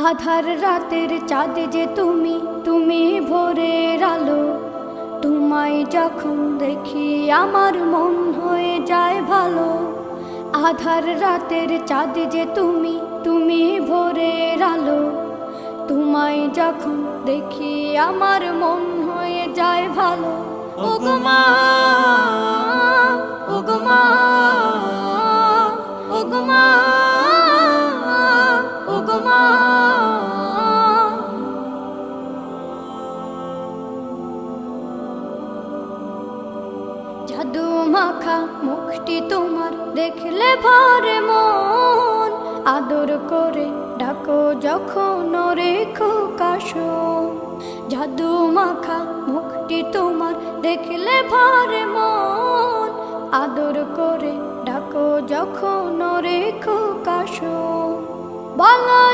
আধার রাতের চাঁদ যে তুমি, তুমি ভোরের আলো। তোমায় যখন দেখি আমার মন হয়ে যায় ভালো। আধার রাতের চাঁদ যে তুমি, তুমি ভোরের আলো। তোমায় যখন দেখি আমার মন হয়ে যায় ভালো। ওগো মা, ওগো মা, ওগো মা, ওগো মা। জাদু মাখা মুখটি তোমার দেখলে ভরে মন। আদর করে ডাকো যখন রেখো কাশন। জাদু মাখা মুখটি তোমার দেখলে ভরে মন। আদর করে ডাকো যখন রেখো কাশন। বলো